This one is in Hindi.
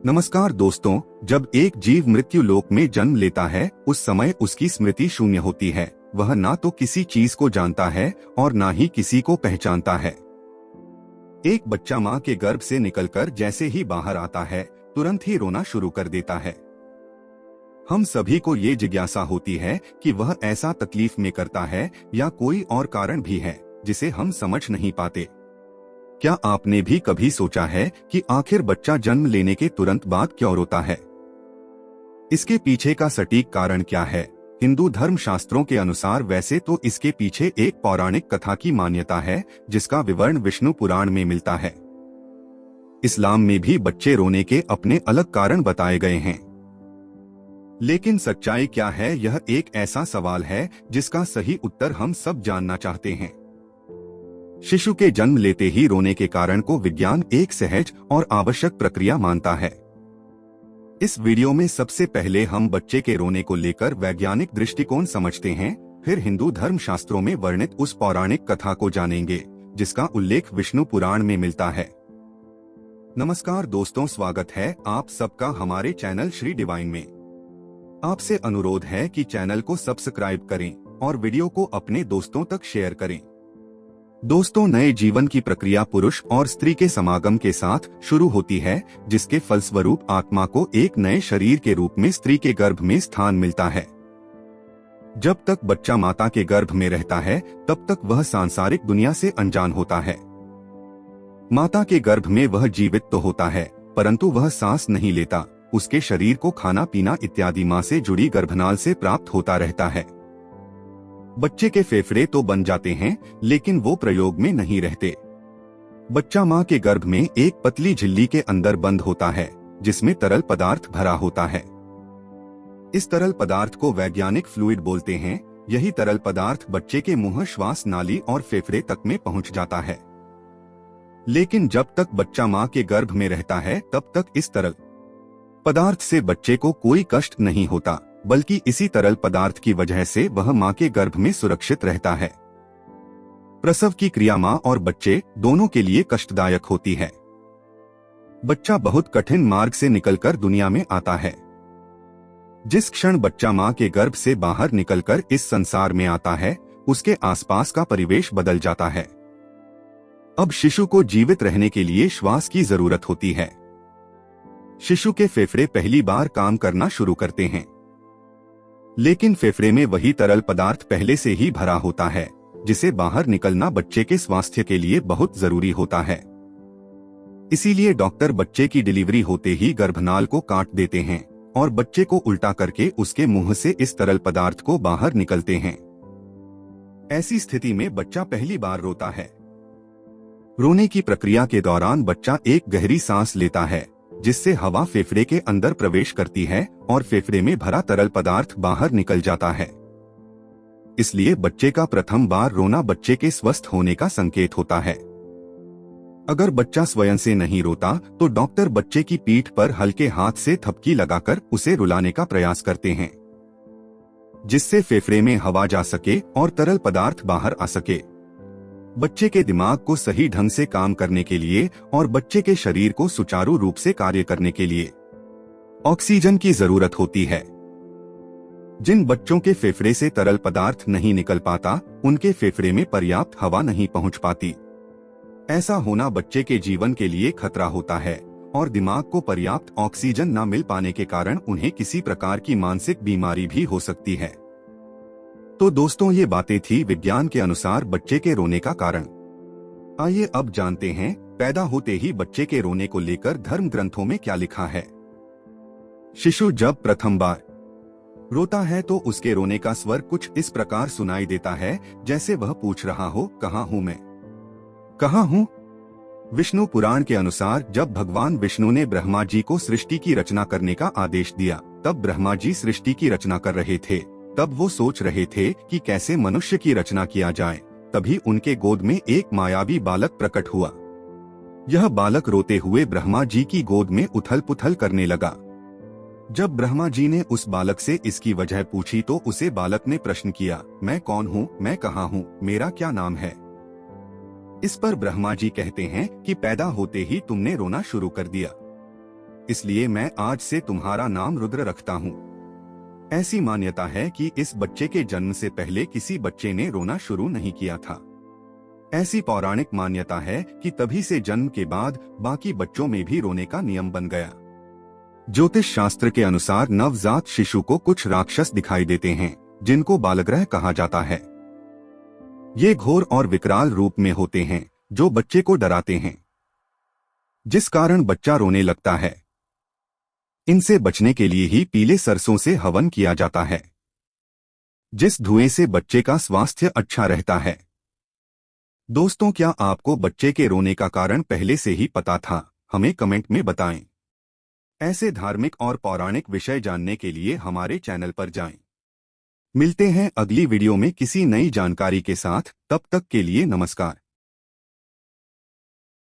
नमस्कार दोस्तों। जब एक जीव मृत्यु लोक में जन्म लेता है उस समय उसकी स्मृति शून्य होती है। वह ना तो किसी चीज को जानता है और ना ही किसी को पहचानता है। एक बच्चा माँ के गर्भ से निकलकर जैसे ही बाहर आता है तुरंत ही रोना शुरू कर देता है। हम सभी को ये जिज्ञासा होती है कि वह ऐसा तकलीफ में करता है या कोई और कारण भी है जिसे हम समझ नहीं पाते। क्या आपने भी कभी सोचा है कि आखिर बच्चा जन्म लेने के तुरंत बाद क्यों रोता है? इसके पीछे का सटीक कारण क्या है? हिंदू धर्म शास्त्रों के अनुसार वैसे तो इसके पीछे एक पौराणिक कथा की मान्यता है जिसका विवरण विष्णु पुराण में मिलता है। इस्लाम में भी बच्चे रोने के अपने अलग कारण बताए गए हैं। लेकिन सच्चाई क्या है, यह एक ऐसा सवाल है जिसका सही उत्तर हम सब जानना चाहते हैं। शिशु के जन्म लेते ही रोने के कारण को विज्ञान एक सहज और आवश्यक प्रक्रिया मानता है। इस वीडियो में सबसे पहले हम बच्चे के रोने को लेकर वैज्ञानिक दृष्टिकोण समझते हैं, फिर हिंदू धर्म शास्त्रों में वर्णित उस पौराणिक कथा को जानेंगे जिसका उल्लेख विष्णु पुराण में मिलता है। नमस्कार दोस्तों, स्वागत है आप सबका हमारे चैनल श्री डिवाइन में। आपसे अनुरोध है कि चैनल को सब्सक्राइब करें और वीडियो को अपने दोस्तों तक शेयर करें। दोस्तों, नए जीवन की प्रक्रिया पुरुष और स्त्री के समागम के साथ शुरू होती है, जिसके फलस्वरूप आत्मा को एक नए शरीर के रूप में स्त्री के गर्भ में स्थान मिलता है। जब तक बच्चा माता के गर्भ में रहता है तब तक वह सांसारिक दुनिया से अनजान होता है। माता के गर्भ में वह जीवित तो होता है परंतु वह सांस नहीं लेता। उसके शरीर को खाना पीना इत्यादि माँ से जुड़ी गर्भनाल से प्राप्त होता रहता है। बच्चे के फेफड़े तो बन जाते हैं लेकिन वो प्रयोग में नहीं रहते। बच्चा माँ के गर्भ में एक पतली झिल्ली के अंदर बंद होता है जिसमें तरल पदार्थ भरा होता है। इस तरल पदार्थ को वैज्ञानिक फ्लूइड बोलते हैं। यही तरल पदार्थ बच्चे के मुंह, श्वास नाली और फेफड़े तक में पहुंच जाता है। लेकिन जब तक बच्चा माँ के गर्भ में रहता है तब तक इस तरल पदार्थ से बच्चे को कोई कष्ट नहीं होता, बल्कि इसी तरल पदार्थ की वजह से वह माँ के गर्भ में सुरक्षित रहता है। प्रसव की क्रिया माँ और बच्चे दोनों के लिए कष्टदायक होती है। बच्चा बहुत कठिन मार्ग से निकलकर दुनिया में आता है। जिस क्षण बच्चा माँ के गर्भ से बाहर निकलकर इस संसार में आता है उसके आसपास का परिवेश बदल जाता है। अब शिशु को जीवित रहने के लिए श्वास की जरूरत होती है। शिशु के फेफड़े पहली बार काम करना शुरू करते हैं, लेकिन फेफड़े में वही तरल पदार्थ पहले से ही भरा होता है जिसे बाहर निकलना बच्चे के स्वास्थ्य के लिए बहुत जरूरी होता है। इसीलिए डॉक्टर बच्चे की डिलीवरी होते ही गर्भनाल को काट देते हैं और बच्चे को उल्टा करके उसके मुंह से इस तरल पदार्थ को बाहर निकलते हैं। ऐसी स्थिति में बच्चा पहली बार रोता है। रोने की प्रक्रिया के दौरान बच्चा एक गहरी सांस लेता है जिससे हवा फेफड़े के अंदर प्रवेश करती है और फेफड़े में भरा तरल पदार्थ बाहर निकल जाता है। इसलिए बच्चे का प्रथम बार रोना बच्चे के स्वस्थ होने का संकेत होता है। अगर बच्चा स्वयं से नहीं रोता तो डॉक्टर बच्चे की पीठ पर हल्के हाथ से थपकी लगाकर उसे रुलाने का प्रयास करते हैं, जिससे फेफड़े में हवा जा सके और तरल पदार्थ बाहर आ सके। बच्चे के दिमाग को सही ढंग से काम करने के लिए और बच्चे के शरीर को सुचारू रूप से कार्य करने के लिए ऑक्सीजन की जरूरत होती है। जिन बच्चों के फेफड़े से तरल पदार्थ नहीं निकल पाता उनके फेफड़े में पर्याप्त हवा नहीं पहुंच पाती। ऐसा होना बच्चे के जीवन के लिए खतरा होता है और दिमाग को पर्याप्त ऑक्सीजन न मिल पाने के कारण उन्हें किसी प्रकार की मानसिक बीमारी भी हो सकती है। तो दोस्तों, ये बातें थी विज्ञान के अनुसार बच्चे के रोने का कारण। आइए अब जानते हैं पैदा होते ही बच्चे के रोने को लेकर धर्म ग्रंथों में क्या लिखा है। शिशु जब प्रथम बार रोता है तो उसके रोने का स्वर कुछ इस प्रकार सुनाई देता है जैसे वह पूछ रहा हो, कहाँ हूँ मैं, कहाँ हूँ। विष्णु पुराण के अनुसार जब भगवान विष्णु ने ब्रह्मा जी को सृष्टि की रचना करने का आदेश दिया तब ब्रह्मा जी सृष्टि की रचना कर रहे थे। तब वो सोच रहे थे कि कैसे मनुष्य की रचना किया जाए। तभी उनके गोद में एक मायावी बालक प्रकट हुआ। यह बालक रोते हुए ब्रह्मा जी की गोद में उथल पुथल करने लगा। जब ब्रह्मा जी ने उस बालक से इसकी वजह पूछी तो उसे बालक ने प्रश्न किया, मैं कौन हूँ, मैं कहाँ हूँ, मेरा क्या नाम है। इस पर ब्रह्मा जी कहते हैं कि पैदा होते ही तुमने रोना शुरू कर दिया। इसलिए मैं आज से तुम्हारा नाम रुद्र रखता हूँ। ऐसी मान्यता है कि इस बच्चे के जन्म से पहले किसी बच्चे ने रोना शुरू नहीं किया था। ऐसी पौराणिक मान्यता है कि तभी से जन्म के बाद बाकी बच्चों में भी रोने का नियम बन गया। ज्योतिष शास्त्र के अनुसार नवजात शिशु को कुछ राक्षस दिखाई देते हैं, जिनको बालग्रह कहा जाता है। ये घोर और विकराल रूप में होते हैं, जो बच्चे को डराते हैं, जिस कारण बच्चा रोने लगता है। इनसे बचने के लिए ही पीले सरसों से हवन किया जाता है, जिस धुएं से बच्चे का स्वास्थ्य अच्छा रहता है। दोस्तों, क्या आपको बच्चे के रोने का कारण पहले से ही पता था? हमें कमेंट में बताएं। ऐसे धार्मिक और पौराणिक विषय जानने के लिए हमारे चैनल पर जाएं। मिलते हैं अगली वीडियो में किसी नई जानकारी के साथ। तब तक के लिए नमस्कार।